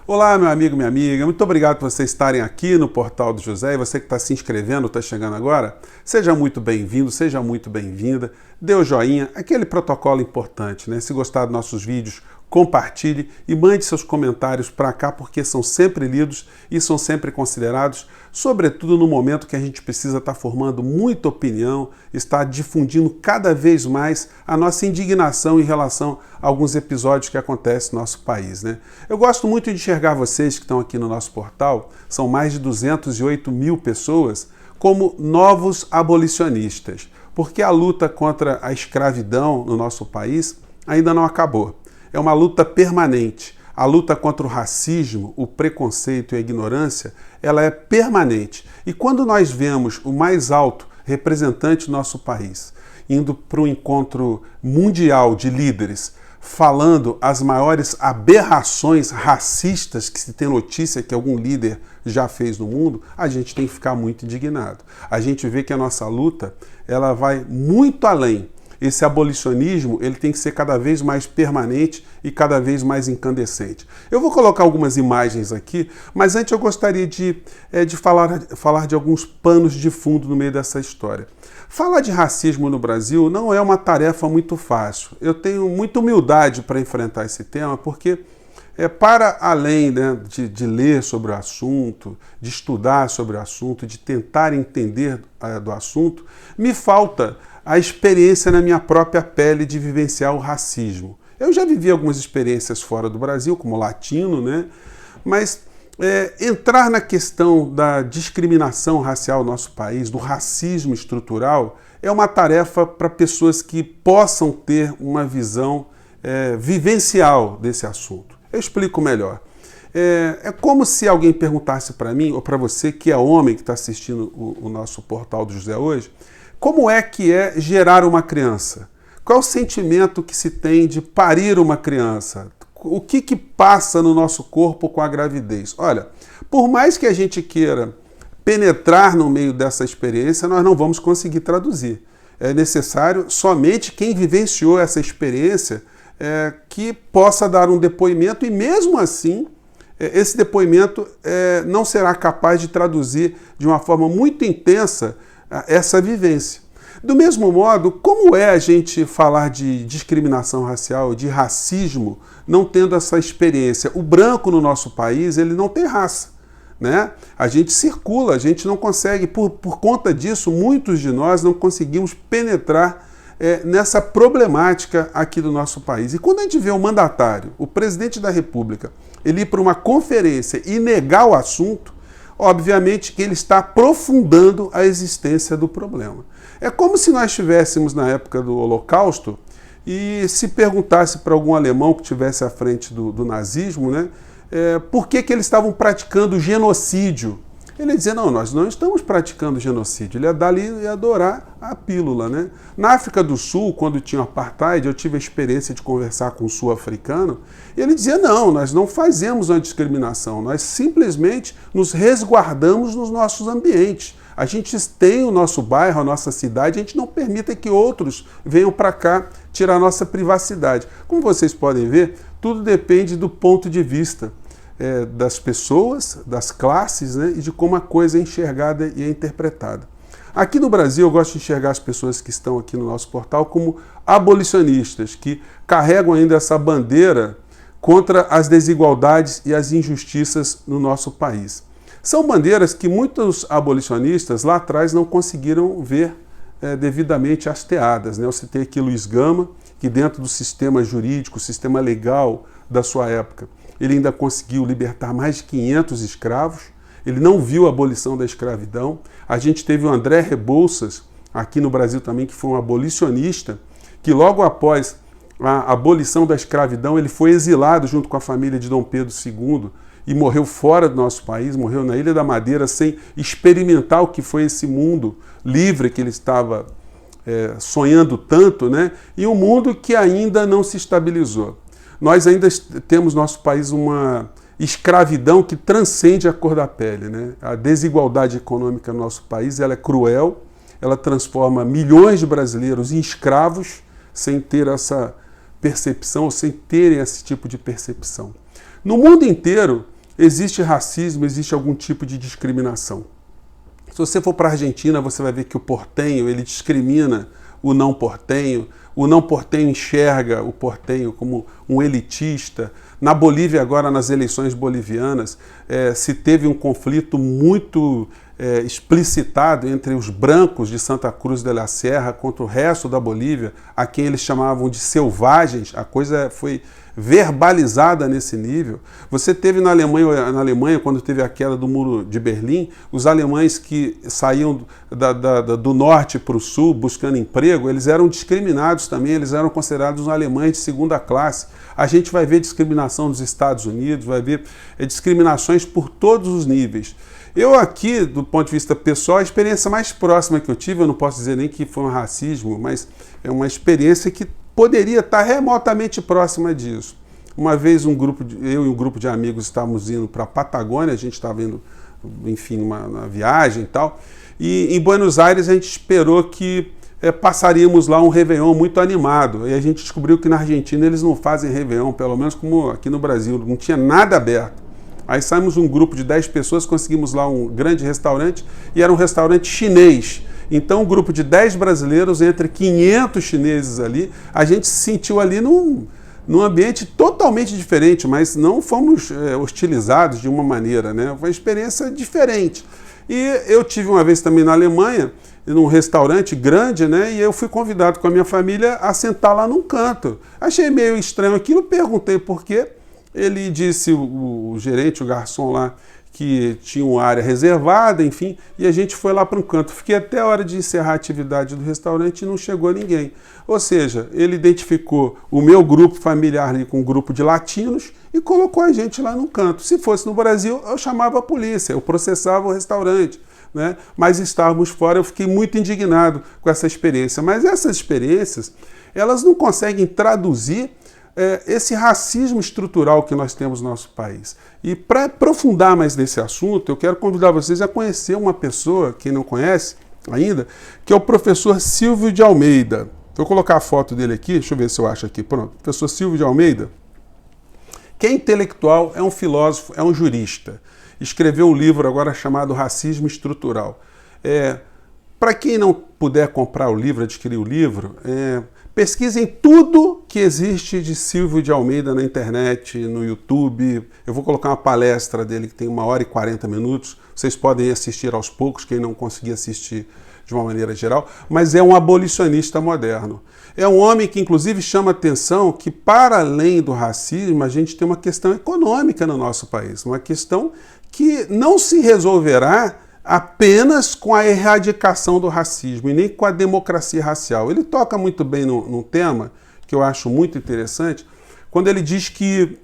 Olá, meu amigo, minha amiga, muito obrigado por vocês estarem aqui no Portal do José e você que está se inscrevendo, está chegando agora, seja muito bem-vindo, seja muito bem-vinda, dê o joinha, aquele protocolo importante, né? Se gostar dos nossos vídeos, compartilhe e mande seus comentários para cá, porque são sempre lidos e são sempre considerados, sobretudo no momento que a gente precisa estar formando muita opinião, estar difundindo cada vez mais a nossa indignação em relação a alguns episódios que acontecem no nosso país, né? Eu gosto muito de enxergar vocês que estão aqui no nosso portal, são mais de 208 mil pessoas, como novos abolicionistas, porque a luta contra a escravidão no nosso país ainda não acabou. É uma luta permanente. A luta contra o racismo, o preconceito e a ignorância, ela é permanente. E quando nós vemos o mais alto representante do nosso país indo para um encontro mundial de líderes, falando as maiores aberrações racistas que se tem notícia que algum líder já fez no mundo, a gente tem que ficar muito indignado. A gente vê que a nossa luta, ela vai muito além. Esse abolicionismo, ele tem que ser cada vez mais permanente e cada vez mais incandescente. Eu vou colocar algumas imagens aqui, mas antes eu gostaria de falar de alguns panos de fundo no meio dessa história. Falar de racismo no Brasil não é uma tarefa muito fácil. Eu tenho muita humildade para enfrentar esse tema, porque para além, né, de ler sobre o assunto, de estudar sobre o assunto, de tentar entender do assunto, me falta a experiência na minha própria pele de vivenciar o racismo. Eu já vivi algumas experiências fora do Brasil, como latino, né? Mas entrar na questão da discriminação racial no nosso país, do racismo estrutural, é uma tarefa para pessoas que possam ter uma visão vivencial desse assunto. Eu explico melhor. É como se alguém perguntasse para mim, ou para você que é homem, que está assistindo o nosso Portal do José hoje, como é que é gerar uma criança? Qual é o sentimento que se tem de parir uma criança? O que passa no nosso corpo com a gravidez? Olha, por mais que a gente queira penetrar no meio dessa experiência, nós não vamos conseguir traduzir. É necessário somente quem vivenciou essa experiência que possa dar um depoimento e mesmo assim esse depoimento não será capaz de traduzir de uma forma muito intensa essa vivência. Do mesmo modo, como é a gente falar de discriminação racial, de racismo, não tendo essa experiência? O branco no nosso país, ele não tem raça, né? A gente circula, a gente não consegue, por conta disso, muitos de nós não conseguimos penetrar nessa problemática aqui do nosso país. E quando a gente vê o mandatário, o presidente da República, ele ir para uma conferência e negar o assunto, obviamente que ele está aprofundando a existência do problema. É como se nós estivéssemos na época do Holocausto e se perguntasse para algum alemão que estivesse à frente do nazismo, né, por que eles estavam praticando genocídio. Ele ia dizer, não, nós não estamos praticando genocídio. Ele ia dar ali e adorar a pílula, né? Na África do Sul, quando tinha apartheid, eu tive a experiência de conversar com um sul-africano, e ele dizia, não, nós não fazemos uma discriminação, nós simplesmente nos resguardamos nos nossos ambientes. A gente tem o nosso bairro, a nossa cidade, a gente não permite que outros venham para cá tirar a nossa privacidade. Como vocês podem ver, tudo depende do ponto de vista das pessoas, das classes, né, e de como a coisa é enxergada e é interpretada. Aqui no Brasil, eu gosto de enxergar as pessoas que estão aqui no nosso portal como abolicionistas, que carregam ainda essa bandeira contra as desigualdades e as injustiças no nosso país. São bandeiras que muitos abolicionistas lá atrás não conseguiram ver devidamente hasteadas, né? Eu citei aqui Luiz Gama, que dentro do sistema jurídico, sistema legal da sua época, ele ainda conseguiu libertar mais de 500 escravos, ele não viu a abolição da escravidão. A gente teve o André Rebouças, aqui no Brasil também, que foi um abolicionista, que logo após a abolição da escravidão, ele foi exilado junto com a família de Dom Pedro II e morreu fora do nosso país, morreu na Ilha da Madeira sem experimentar o que foi esse mundo livre que ele estava sonhando tanto, né? E um mundo que ainda não se estabilizou. Nós ainda temos no nosso país uma escravidão que transcende a cor da pele, né? A desigualdade econômica no nosso país, ela é cruel, ela transforma milhões de brasileiros em escravos sem ter essa percepção, ou sem terem esse tipo de percepção. No mundo inteiro, existe racismo, existe algum tipo de discriminação. Se você for para a Argentina, você vai ver que o portenho, ele discrimina o não portenho enxerga o portenho como um elitista. Na Bolívia agora, nas eleições bolivianas, se teve um conflito muito explicitado entre os brancos de Santa Cruz de la Sierra contra o resto da Bolívia, a quem eles chamavam de selvagens. A coisa foi verbalizada nesse nível. Você teve na Alemanha, quando teve a queda do Muro de Berlim, os alemães que saíam do norte para o sul buscando emprego, eles eram discriminados também, eles eram considerados alemães de segunda classe. A gente vai ver discriminação nos Estados Unidos, vai ver discriminações por todos os níveis. Eu aqui, do ponto de vista pessoal, a experiência mais próxima que eu tive, eu não posso dizer nem que foi um racismo, mas é uma experiência que poderia estar remotamente próxima disso. Uma vez eu e um grupo de amigos estávamos indo para a Patagônia, a gente estava indo, enfim, numa viagem e tal, e em Buenos Aires a gente esperou que passaríamos lá um Réveillon muito animado, e a gente descobriu que na Argentina eles não fazem Réveillon, pelo menos como aqui no Brasil, não tinha nada aberto. Aí saímos um grupo de 10 pessoas, conseguimos lá um grande restaurante, e era um restaurante chinês. Então, um grupo de 10 brasileiros, entre 500 chineses ali, a gente se sentiu ali num ambiente totalmente diferente, mas não fomos hostilizados de uma maneira, né? Foi uma experiência diferente. E eu tive uma vez também na Alemanha, num restaurante grande, né? E eu fui convidado com a minha família a sentar lá num canto. Achei meio estranho aquilo, perguntei por quê. Ele disse, o gerente, o garçom lá, que tinha uma área reservada, enfim, e a gente foi lá para um canto. Fiquei até a hora de encerrar a atividade do restaurante e não chegou ninguém. Ou seja, ele identificou o meu grupo familiar ali com um grupo de latinos e colocou a gente lá num canto. Se fosse no Brasil, eu chamava a polícia, eu processava o restaurante, né? Mas estávamos fora, eu fiquei muito indignado com essa experiência. Mas essas experiências, elas não conseguem traduzir esse racismo estrutural que nós temos no nosso país. E para aprofundar mais nesse assunto, eu quero convidar vocês a conhecer uma pessoa, quem não conhece ainda, que é o professor Silvio de Almeida. Vou colocar a foto dele aqui, deixa eu ver se eu acho aqui. Pronto, professor Silvio de Almeida, que é intelectual, é um filósofo, é um jurista. Escreveu um livro agora chamado Racismo Estrutural. Para quem não puder comprar o livro, adquirir o livro, pesquisem tudo que existe de Silvio de Almeida na internet, no YouTube. Eu vou colocar uma palestra dele que tem 1h40. Vocês podem assistir aos poucos, quem não conseguir assistir de uma maneira geral. Mas é um abolicionista moderno. É um homem que, inclusive, chama atenção que, para além do racismo, a gente tem uma questão econômica no nosso país. Uma questão que não se resolverá apenas com a erradicação do racismo e nem com a democracia racial. Ele toca muito bem num tema que eu acho muito interessante, quando ele diz que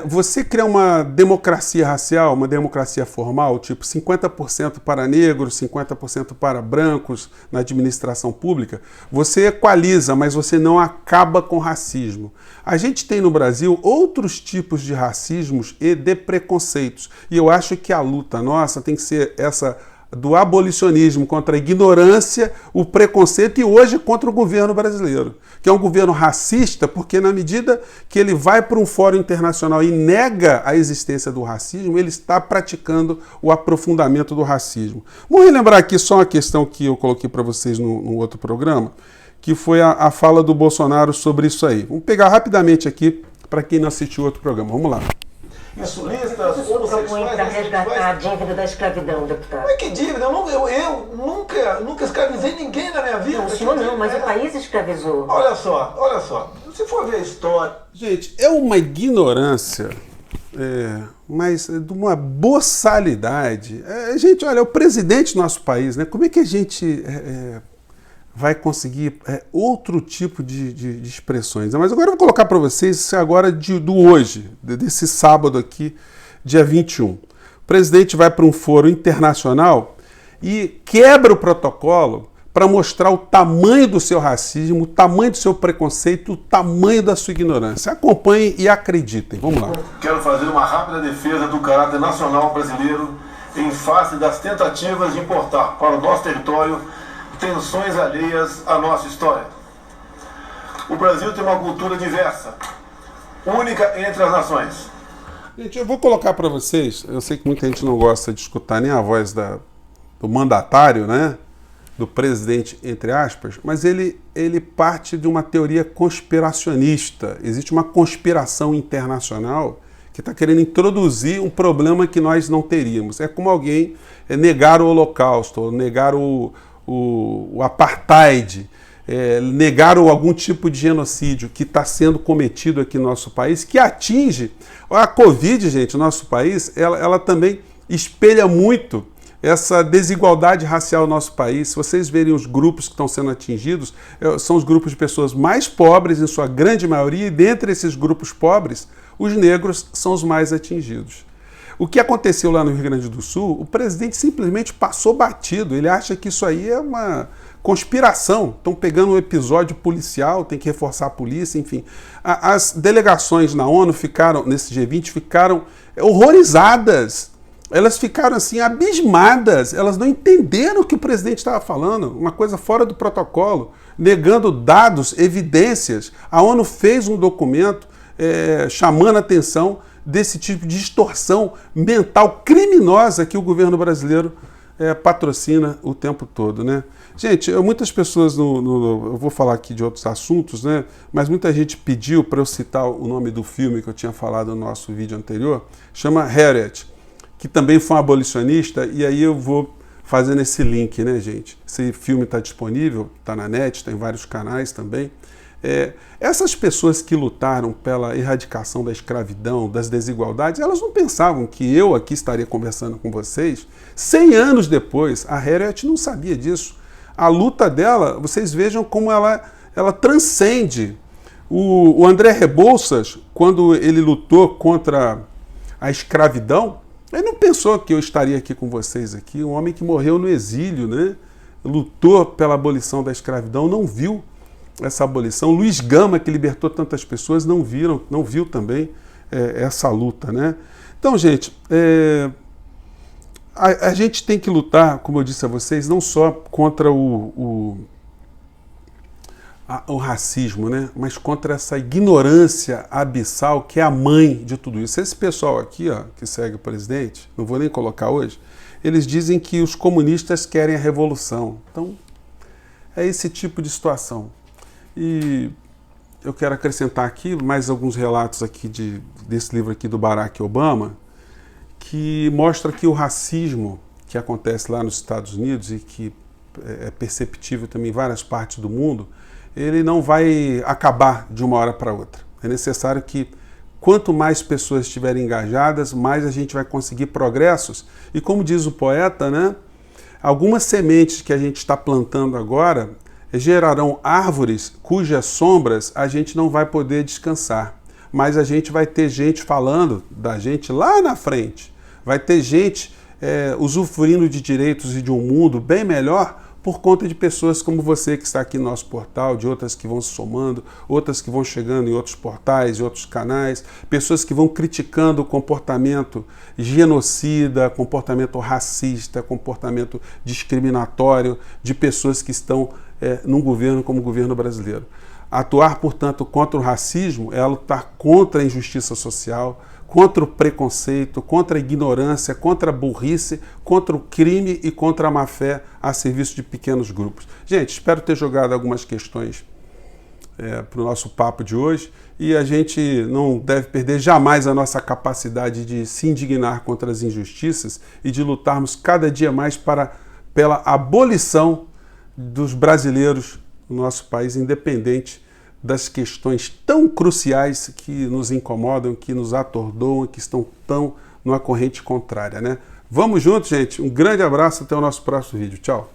você criar uma democracia racial, uma democracia formal, tipo 50% para negros, 50% para brancos na administração pública, você equaliza, mas você não acaba com racismo. A gente tem no Brasil outros tipos de racismos e de preconceitos, e eu acho que a luta nossa tem que ser essa do abolicionismo contra a ignorância, o preconceito e hoje contra o governo brasileiro, que é um governo racista, porque na medida que ele vai para um fórum internacional e nega a existência do racismo, ele está praticando o aprofundamento do racismo. Vou relembrar aqui só uma questão que eu coloquei para vocês no outro programa, que foi a fala do Bolsonaro sobre isso aí. Vamos pegar rapidamente aqui para quem não assistiu outro programa. Vamos lá. Insulistas, homossexuais, para resgatar a dívida da escravidão, deputado. Mas que dívida? Eu nunca escravizei ninguém na minha vida. Não, o senhor não, mas o país escravizou. Olha só. Se for ver a história... Gente, é uma ignorância, mas de uma boçalidade. Gente, olha, é o presidente do nosso país, né? Como é que a gente vai conseguir outro tipo de expressões? Mas agora eu vou colocar para vocês isso agora do hoje, desse sábado aqui, dia 21. O presidente vai para um fórum internacional e quebra o protocolo para mostrar o tamanho do seu racismo, o tamanho do seu preconceito, o tamanho da sua ignorância. Acompanhem e acreditem. Vamos lá. Quero fazer uma rápida defesa do caráter nacional brasileiro em face das tentativas de importar para o nosso território tensões alheias à nossa história. O Brasil tem uma cultura diversa, única entre as nações. Gente, eu vou colocar para vocês, eu sei que muita gente não gosta de escutar nem a voz do mandatário, né? Do presidente, entre aspas, mas ele parte de uma teoria conspiracionista. Existe uma conspiração internacional que está querendo introduzir um problema que nós não teríamos. É como alguém negar o Holocausto, negar o apartheid, negar algum tipo de genocídio que está sendo cometido aqui no nosso país, que atinge a Covid, gente, no nosso país, ela também espelha muito essa desigualdade racial no nosso país. Se vocês verem os grupos que estão sendo atingidos, são os grupos de pessoas mais pobres, em sua grande maioria, e dentre esses grupos pobres, os negros são os mais atingidos. O que aconteceu lá no Rio Grande do Sul, o presidente simplesmente passou batido. Ele acha que isso aí é uma conspiração. Estão pegando um episódio policial, tem que reforçar a polícia, enfim. As delegações na ONU ficaram, nesse G20, ficaram horrorizadas. Elas ficaram assim, abismadas. Elas não entenderam o que o presidente estava falando. Uma coisa fora do protocolo, negando dados, evidências. A ONU fez um documento chamando a atenção desse tipo de distorção mental criminosa que o governo brasileiro patrocina o tempo todo, né? Gente, muitas pessoas, eu vou falar aqui de outros assuntos, né? Mas muita gente pediu para eu citar o nome do filme que eu tinha falado no nosso vídeo anterior, chama Harriet, que também foi um abolicionista, e aí eu vou fazendo esse link, né, gente? Esse filme está disponível, está na net, está em vários canais também. Essas pessoas que lutaram pela erradicação da escravidão, das desigualdades, elas não pensavam que eu aqui estaria conversando com vocês 100 anos depois. A Harriet não sabia disso. A luta dela, vocês vejam como ela transcende. O André Rebouças, quando ele lutou contra a escravidão, ele não pensou que eu estaria aqui com vocês aqui. Um homem que morreu no exílio, né? Lutou pela abolição da escravidão, não viu essa abolição. Luiz Gama, que libertou tantas pessoas, não viu também essa luta, né? Então, gente, a gente tem que lutar, como eu disse a vocês, não só contra o racismo, né? Mas contra essa ignorância abissal que é a mãe de tudo isso. Esse pessoal aqui, ó, que segue o presidente, não vou nem colocar hoje, eles dizem que os comunistas querem a revolução. Então, é esse tipo de situação. E eu quero acrescentar aqui mais alguns relatos aqui desse livro aqui do Barack Obama, que mostra que o racismo que acontece lá nos Estados Unidos e que é perceptível também em várias partes do mundo, ele não vai acabar de uma hora para outra. É necessário que quanto mais pessoas estiverem engajadas, mais a gente vai conseguir progressos. E como diz o poeta, né, algumas sementes que a gente está plantando agora gerarão árvores cujas sombras a gente não vai poder descansar. Mas a gente vai ter gente falando da gente lá na frente. Vai ter gente usufruindo de direitos e de um mundo bem melhor por conta de pessoas como você que está aqui no nosso portal, de outras que vão se somando, outras que vão chegando em outros portais e outros canais, pessoas que vão criticando o comportamento genocida, comportamento racista, comportamento discriminatório de pessoas que estão num governo como o governo brasileiro. Atuar, portanto, contra o racismo é lutar contra a injustiça social, contra o preconceito, contra a ignorância, contra a burrice, contra o crime e contra a má-fé a serviço de pequenos grupos. Gente, espero ter jogado algumas questões para o nosso papo de hoje e a gente não deve perder jamais a nossa capacidade de se indignar contra as injustiças e de lutarmos cada dia mais pela abolição dos brasileiros no nosso país, independente das questões tão cruciais que nos incomodam, que nos atordoam, que estão tão numa corrente contrária, né? Vamos juntos, gente. Um grande abraço, até o nosso próximo vídeo. Tchau.